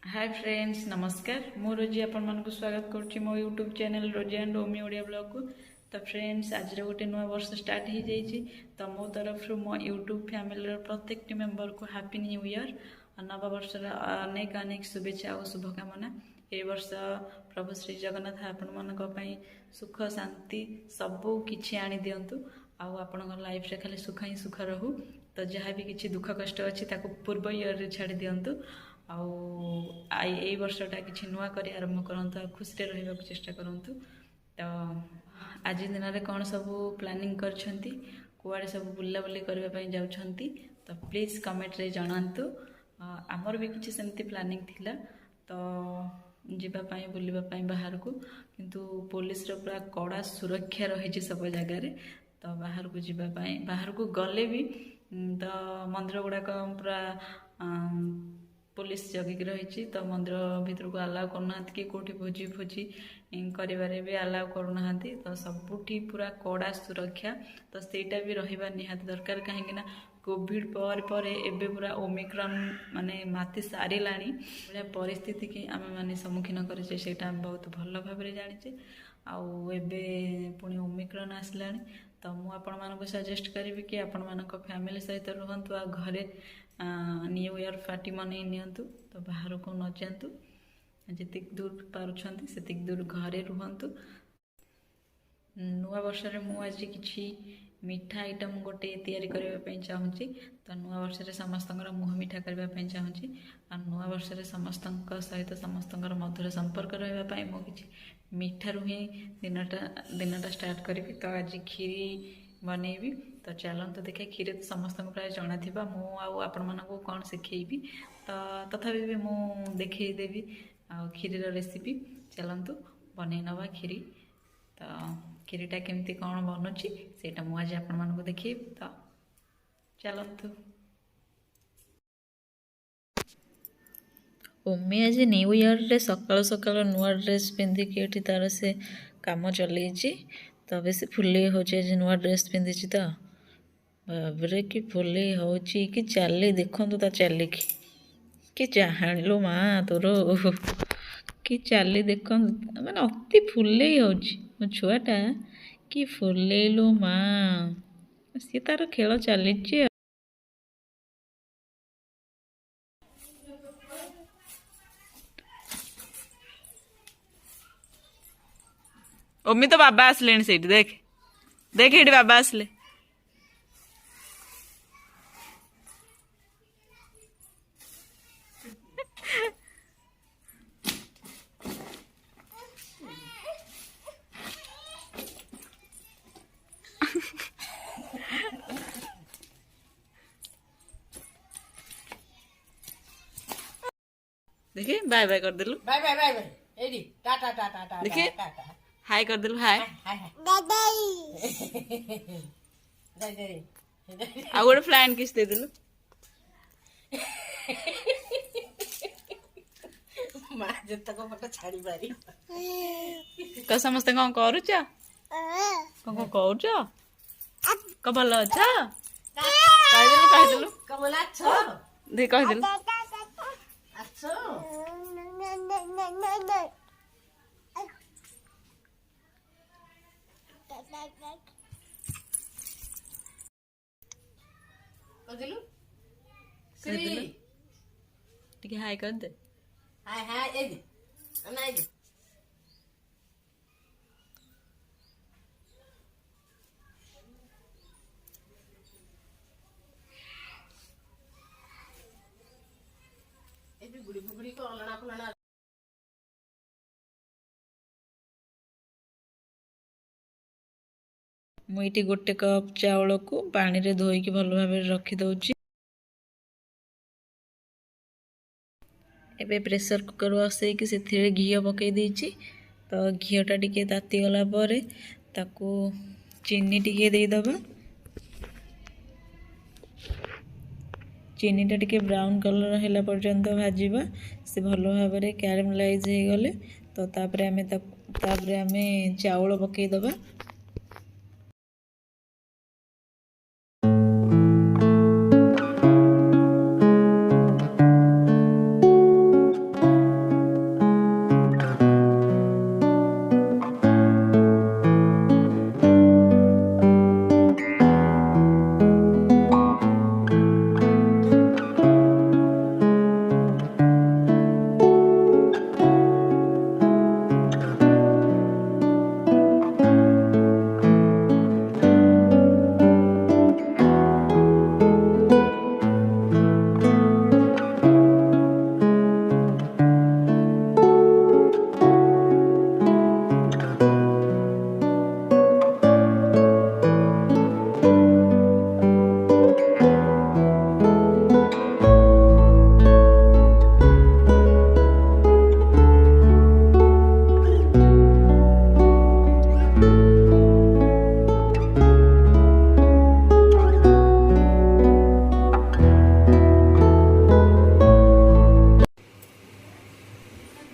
Hi friends नमस्कार मु रोजी आपण मानक स्वागत करुच्ची मो यूट्यूब चैनल रोजी एंड ओमी ओडिया ब्लॉग को। तो फ्रेंड्स आज गोटे नुआ वर्ष स्टार्ट हो जाइए तो मो तरफ मो यूट्यूब फैमिली प्रत्येक मेंबर को हैप्पी न्यू ईयर और नव वर्ष अनेक अनेक शुभेच्छा और शुभकामना। ए वर्ष प्रभु श्री जगन्नाथ आपण मानक सुख शांति सबू किछि आनी दियंतु आउ आपण लाइफ रे खाली सुख ही सुख रहू। तो जहाँ भी किछि दुख कष्ट अच्छी पूर्व ईयर रे छाड़ी दियंतु आउ यही वर्षटा किसी नुआ कर आरंभ करंतु आ खुशी रहा चेष्टा करंतु। तो आज दिन में कौन सब प्लानिंग करछंती कुआड़े सब बुलाबुली करने जाउछंती तो प्लीज कमेंट रे जणांतु। आमर भी किसी सेमती प्लानिंग थिला तो जीवापाई बुलापाई बाहर को किंतु पुलिस रो पूरा कड़ा सुरक्षा रही सब जगार। तो बाहर को जीवापाई बाहर को गले भी तो मंदिर गुड़ाक पूरा पुलिस जगिक रही। तो मंदिर भितर को अलाउ करना कि कौटी भोजी भोजी कर भी अलाउ करना। तो सबुठी पूरा कड़ा सुरक्षा तो सेटा भी रहा निहाती दरकार कहीं कोविड पर एबे पूरा ओमिक्रॉन माने माती सारिला परिस्थिति की आम मैंने सम्मुखीन करे सेटा बहुत भल भाव जाचे आउ एबे पुणी ओमिक्रॉन आसला। तो मु आपण मानक सजेस्ट करी कि आपण मानक फैमिली सहित रुहंतु आ घरे न्यू ईयर पार्टी मनई नियंतु। तो बाहर को न जातु जी दूर पारुछंती से दूर घरे रुहंतु। नुआ वर्ष रे मु आज किछि मीठा आइटम गोटे तैयारी करबा चाहूँगी। तो नुआ वर्ष रे समस्तंकर मुह मीठा करबा चाहूँगी आ नुआ वर्ष रे समस्तंक सहित समस्तंकर मधुर संपर्क रहा मु किछि मीठारू ही दिनटा स्टार्ट करी। तो आज खीरी बनैबी तो चलते देखे खीरी तो समस्त प्राय जना था मुझे मानक कौन शिखेबी तो तथापि भी मु देखदेवी आ खीरीर रेसिपी चलतु बन नवा खीरी। तो खीरीटा केमती कौन बनुची सेटा मु आज आपण मानक देखी। तो चलतु ओमी आज न्यू ईयर रे सकाल सकाल नुआ ड्रेस पिंधिकी एठी तार से काम चलैछि। तो बेस फुले हो नुआ ड्रेस पिंधि तो बाबरे कि फुले हो कि चली देखु ता चलिकी कि जाणिलु माँ तोर कि चली देख मैंने अति फुले हो मो छुआटा कि फुलेलु माँ सी तार खेल चली। ओमी तो बाबा आसले देख देख ये बाबा आसले देखिए बाय बाय कर दिलु बाय बाय बाय बाय एडी टाटा टाटा टाटा देखिए टाटा हाय कर दिलु हाय हाय दादा दादा आ गोटे फ्लाइंग किस दे दिलु मां जतक पट छाड़ी पारी क समस्त कौन करूच कौन करूच क भल अछ कह दिलु कमला छ दे कह दिलु अच्छो कदिलु श्री ठीक हाय कर दे हाय हाय एडी अना एडी एडी गुडी गुडी को अलना फलना मुझे गोटे कप चाउल को पानी रे धोईकी भल भाव रखी दउची। एबे प्रेशर कुकर बसैकी से घी पकई देइची। तो घीटा टिके ताती गला पर ताकू चीनी टिके देदबा चीनीटा टिके ब्राउन कलर है पर्यंत भाजवा से भल भाव कैरामलाइज हो गले। तो तापरे आमे चाउल पकई दबा।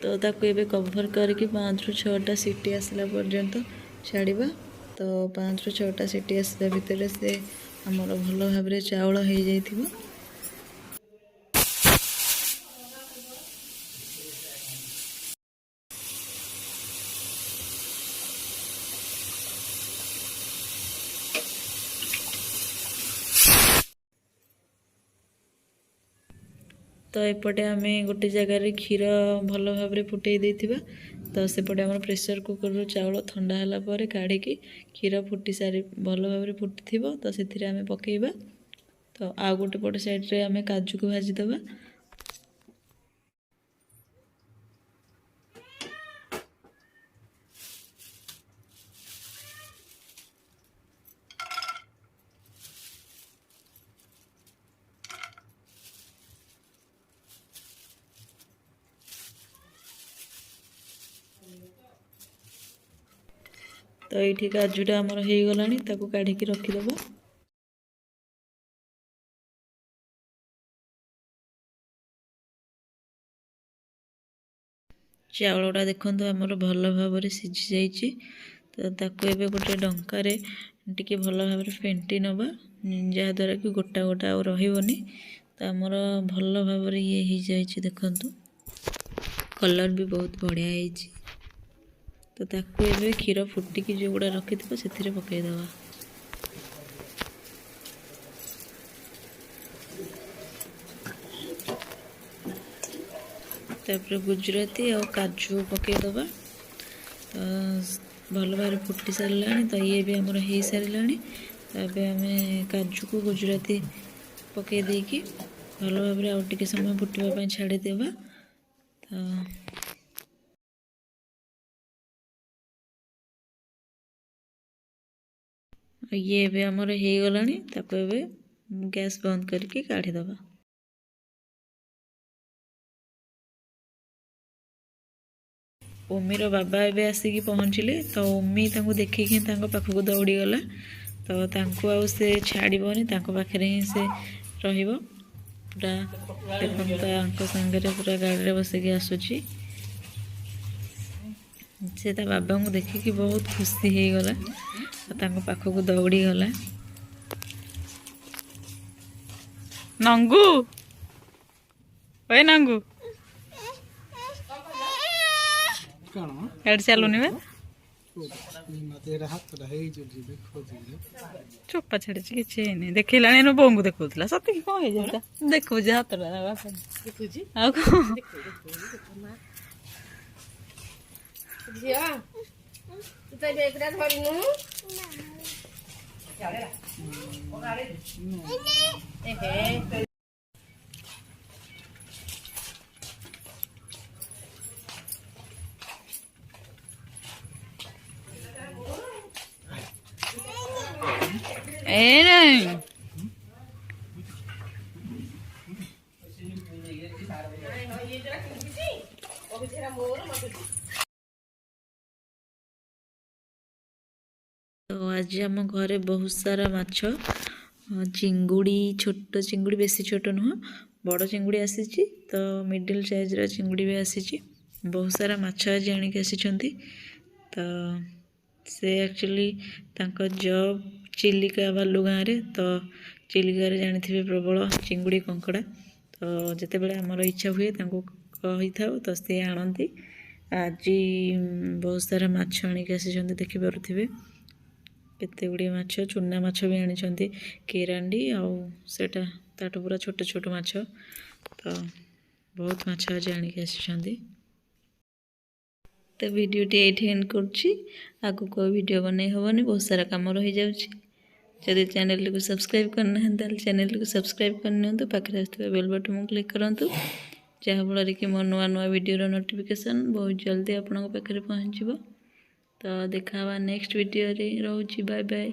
तो ताको एबे कभर करके 5 ରୁ 6टा सीटी आसला पर्यंत छाड़िबा। तो 5 ରୁ 6टा सीटी आसला भितर से आमर भल भाव चाउल हो जाइथिबो। तो एपटे आम गोटे जगार क्षीर भल भाव फुटई देथिबा। तो सेपटे आम प्रेसर कुकर रू चाउल ठंडा होला परे काढ़ी क्षीर फुटी सारी भल भाव फुटी तो से आम पकेबा। तो आ गोटे पट साइड रे आम काजू को भाजीदबा। तो ये काजूटा आमर हो गलानी ताको काढ़ी रखीदबा। चाउलटा देखो आमर भल भाव सिझी जाइए। तो ताको एबे गोटे डंकार टिके भल भाव फेंटी नवा जहाँद्वारा कि गोटा गोटा आ रही। तो आमर भल भाव ये हो जाइए देखंतु कलर भी बहुत बढ़िया है। तो ताको एबे क्षीर फुटिकी जो गुड़ा रखी से पकईदबा। तापर गुजराती और काजू पकईदबा। तो भल भाव फुटी सारा तो ये भी आमर हो सारा। तो आम काजू को गुजराती पकई देकी भल भाव आउ टिके समय फुटवाई छाड़ीदेवा। तो ये भी आमर हो गलानी ताको एबे गैस बंद करके काढ़ीदबा। ओमीर बाबा एबे आसिकी पहुँचले। तो ओमी तांको देखिकी पाखक दौड़ी गला। तो तांको आउ से छाड़बनी पाखे ही से रहिबो पूरा। देखो सांगरे पूरा गाड़ी बसिकी आसुची। से ता बाबा को देखिकी बहुत खुशी हो गला। तांको पाखक दौड़ी गला। नंगू ओए नंगू चलुनि चोपा छाड़ी किसी नहीं देखला बोऊ को देखा सत कि कौन है देखो हाथ ए नहीं तो आज आम घरे बहुत सारा माछ चिंगुड़ी छोट चिंगुड़ी बेसी छोट नुह बड़ चिंगुड़ी आसी। तो मिडिल साइज चिंगुड़ी भी आसी। बहुत सारा माछ आज आणिक आसी। तो से एक्चुअली जॉब चिलिका बालू गाँव रे। तो चिलिका जानी थे प्रबल चिंगुड़ी कंकड़ा। तो जिते बड़े आमर इच्छा हुए कही था तो सी आणती। आज बहुत सारा माछ आणिक आसी देखिपे केते गुड़िए माछ चूना माछ भी आनी केरांडी आटा ताठू पूरा छोट छोट माछ। तो बहुत माछ आज आणिक आसी। तो वीडियोटी ये एंड कर कोई वीडियो बनै हेनी बहुत सारा कम रही जाऊँगी। जदि चैनल को सब्सक्राइब करना चैनल को सब्सक्राइब करनी पाखे आसुवा बेल बटन को क्लिक करूँ जहाँफल कि मो नुआ नुआ वीडियो नोटिफिकेशन बहुत जल्दी आपण पाखे पहुँच। तो देखा नेक्स्ट वीडियो रे रोची बाय बाय।